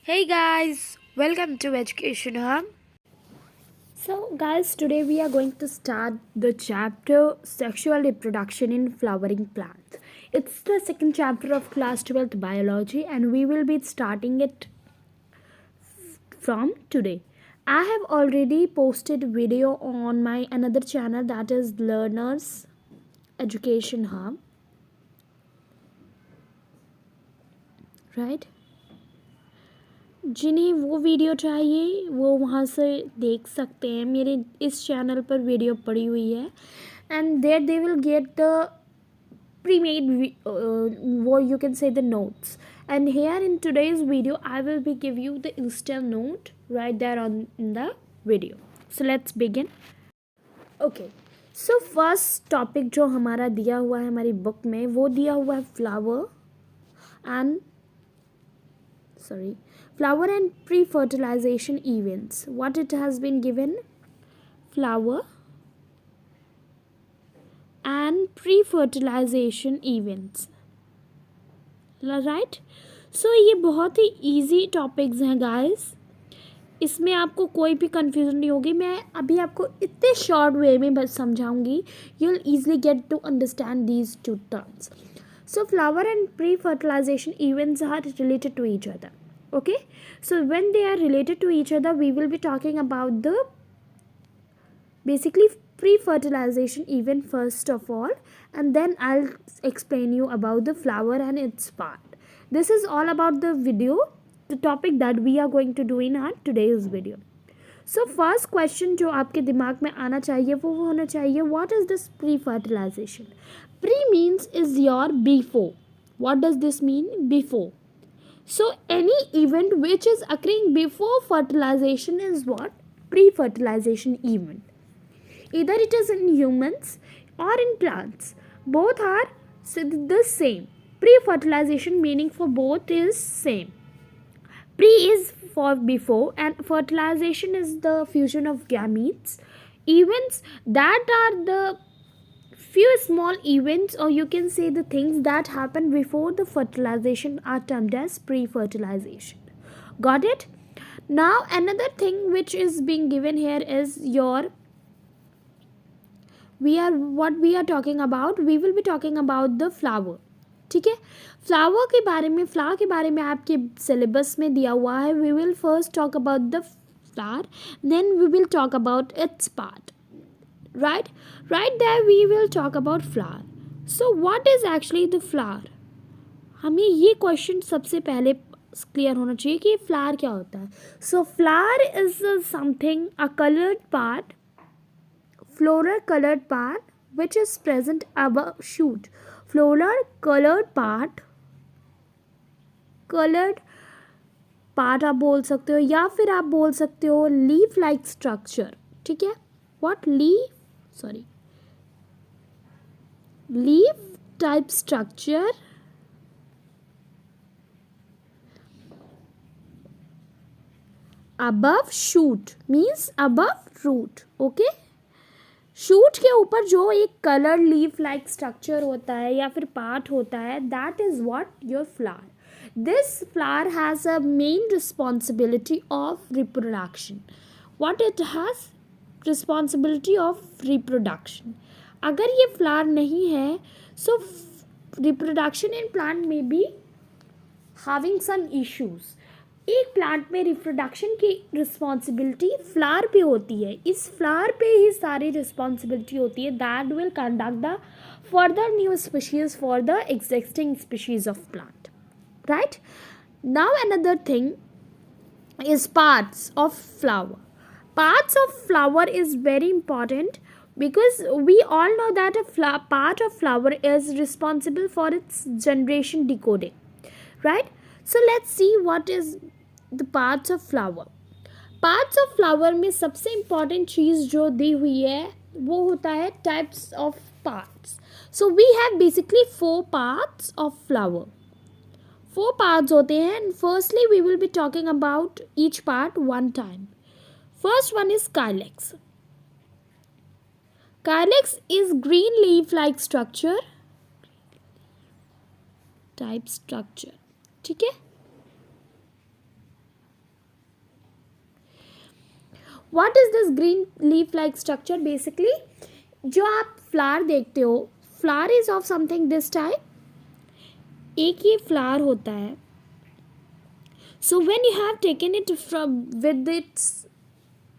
Hey guys, welcome to Education Hub. So, guys, today we are going to start the chapter Sexual Reproduction in Flowering Plants. It's the second chapter of class 12th biology, and we will be starting it from today. I have already posted video on my another channel, that is Learners Education Hub, right? जिन्हें वो video चाहिए वो वहाँ से देख सकते हैं. मेरे इस चैनल पर वीडियो पड़ी हुई है and there they will get the pre-made what you can say the notes, and here in today's video I will be give you the instant note right there on in the video. So let's begin. Okay, so first topic जो हमारा दिया हुआ है हमारी book में वो दिया हुआ है flower and pre-fertilization events. What it has been given? Flower and pre-fertilization events, right? So ये बहुत ही easy topics हैं guys. इसमें आपको कोई भी confusion नहीं होगी. मैं अभी आपको इतने short way में बस समझाऊंगी. You'll easily get to understand these two terms. So flower and pre-fertilization events are related to each other. Okay, so when they are related to each other we will be talking about the basically pre-fertilization event first of all, and then I'll explain you about the flower and its part. This is all about the video, the topic that we are going to do in our today's video. So first question जो आपके दिमाग में आना चाहिए वो होना चाहिए, what is this pre-fertilization? Pre means is your before. What does this mean? Before. So any event which is occurring before fertilization is what? Pre-fertilization event. Either it is in humans or in plants. Both are the same. Pre-fertilization meaning for both is same. Pre is for before and fertilization is the fusion of gametes. Events that are the few small events, or you can say the things that happen before the fertilization are termed as pre-fertilization. Got it? Now another thing which is being given here is your we are talking about, we will be talking about the flower. ठीक है, flower के बारे में आपके syllabus में दिया हुआ है. We will first talk about the flower, then we will talk about its part. right there we will talk about flower. So what is actually the flower? हमें ये क्वेश्चन सबसे पहले क्लियर होना चाहिए कि फ्लावर क्या होता है. सो flower is something, a coloured part, floral colored part which is present above shoot. Floral colored part आप बोल सकते हो, या फिर आप बोल सकते हो लीफ लाइक स्ट्रक्चर. ठीक है, what leaf type structure above shoot means above root. Okay, shoot के ऊपर जो एक कलर लीफ लाइक स्ट्रक्चर होता है या फिर पार्ट होता है, that is what your flower. This flower has a main responsibility of reproduction. What it has? Responsibility of reproduction. अगर ये फ्लावर नहीं है सो रिप्रोडक्शन इन प्लांट में बी हैविंग सम इश्यूज. एक प्लांट में रिप्रोडक्शन की रिस्पॉन्सिबिलिटी फ्लावर पे होती है. इस फ्लावर पे ही सारी रिस्पॉन्सिबिलिटी होती है. That will conduct the further new species for the existing species of plant. Right now another thing is parts of flower. Parts of flower is very important because we all know that a part of flower is responsible for its generation decoding, right? So let's see what is the parts of flower. Parts of flower में सबसे important चीज़ जो दी हुई है वो होता है types of parts. So we have basically 4 parts of flower. 4 parts होते हैं, and firstly we will be talking about each part one time. First one is calyx. Calyx is green leaf like structure, type structure. ठीक है, What is this green leaf like structure? Basically, जो आप flower देखते हो, flower is of something this type. एक ये flower होता है. So when you have taken it from with its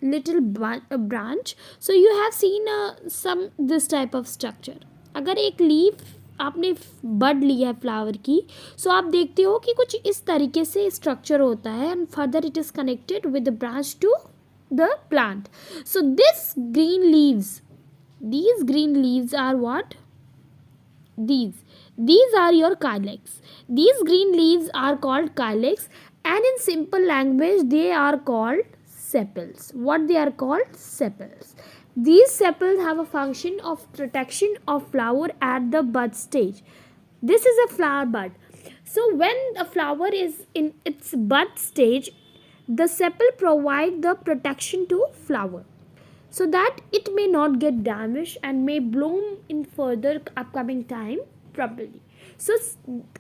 little branch, so you have seen some this type of structure. अगर एक लीफ आपने बड लिया है फ्लावर की, सो आप देखते हो कि कुछ इस तरीके से स्ट्रक्चर होता है and further it is connected with the branch to the plant. So this green leaves, these green leaves are what? These are your calyx. These green leaves are called calyx, and in simple language they are called sepals. What they are called? Sepals. These sepals have a function of protection of flower at the bud stage. This is a flower bud. So when a flower is in its bud stage, the sepal provide the protection to flower so that it may not get damaged and may bloom in further upcoming time properly. So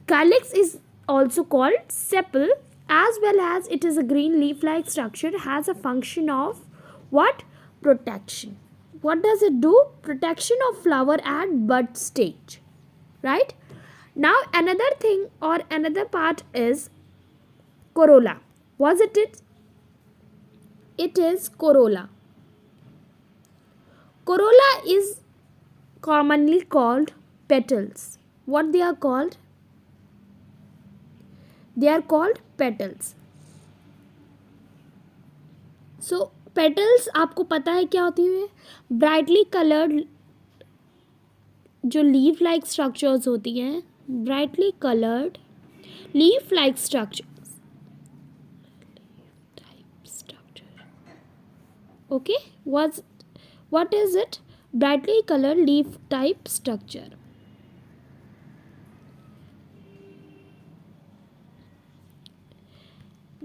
calyx is also called sepal, as well as it is a green leaf like structure, has a function of what? Protection. What does it do? Protection of flower at bud stage, right? Now another thing or another part is corolla. Was it? It is corolla. Corolla is commonly called petals. What they are called? They are called petals. So petals आपको पता है क्या होती है? Brightly colored जो leaf like structures होती हैं, brightly colored leaf like structures. Okay, what is it? Brightly colored leaf type structure.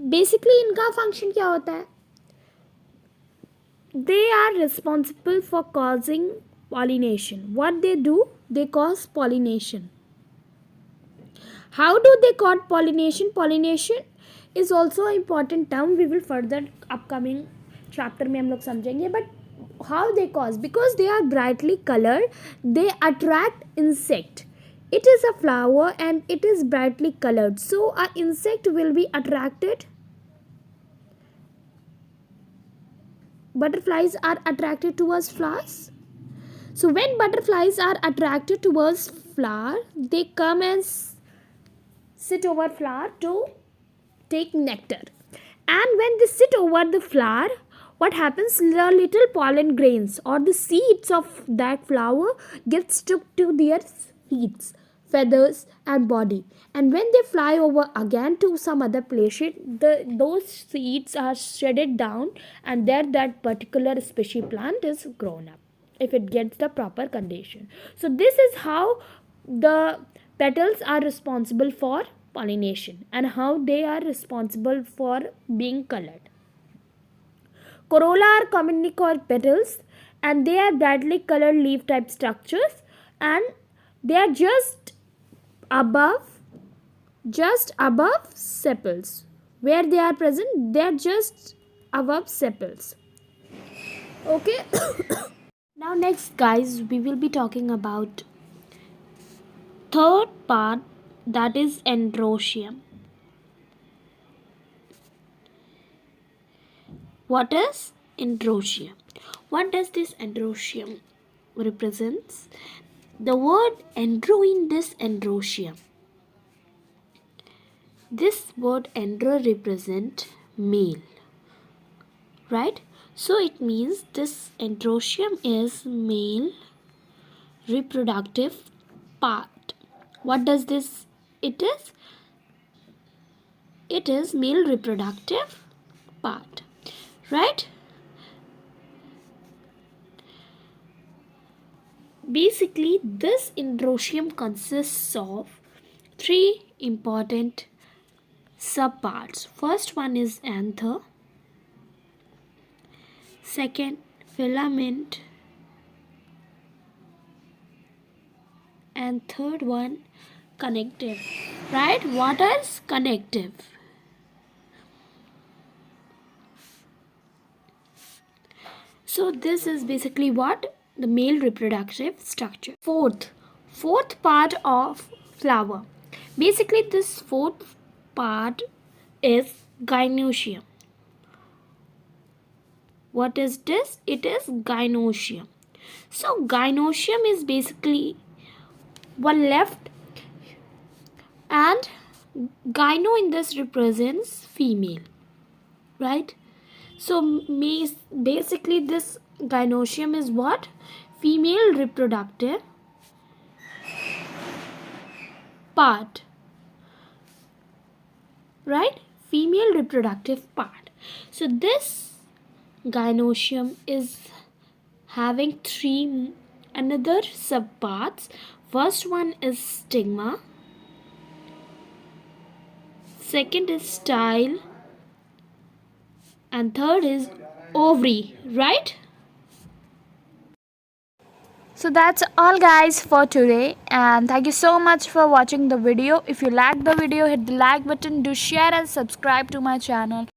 Basically इनका function क्या होता है? They are responsible for causing pollination. What they do? They cause pollination. How do they cause pollination? Pollination is also an important term. We will further upcoming chapter में हम लोग समझेंगे. But how they cause? Because they are brightly colored, they attract insect. It is a flower and it is brightly colored, so an insect will be attracted. Butterflies are attracted towards flowers. So when butterflies are attracted towards flower, they come and sit over flower to take nectar. And when they sit over the flower, what happens? The little pollen grains or the seeds of that flower get stuck to their feet, feathers and body. And when they fly over again to some other place, those seeds are shredded down, and there that particular species plant is grown up if it gets the proper condition. So this is how the petals are responsible for pollination and how they are responsible for being colored. Corolla are commonly called petals, and they are brightly colored leaf type structures, and they are just above sepals. Where they are present, they are just above sepals. Okay. Now next guys, we will be talking about third part, that is androecium. What is androecium? What does this androecium represents? The word andro in this androecium. This word andro represent male, right? So it means this androecium is male reproductive part. What does this? It is male reproductive part, right? Basically, this androecium consists of three important subparts. First one is anther, second filament, and third one connective, right? What is connective? So this is basically what the male reproductive structure. Fourth part of flower. Basically this fourth part is gynoecium. What is this? It is gynoecium. So gynoecium is basically one left, and gyno in this represents female, right? So basically this gynoecium is what? Female reproductive part, right? Female reproductive part. So this gynoecium is having three another subparts. First one is stigma, second is style, and third is ovary, right? So that's all guys for today, and thank you so much for watching the video. If you like the video, hit the like button, do share and subscribe to my channel.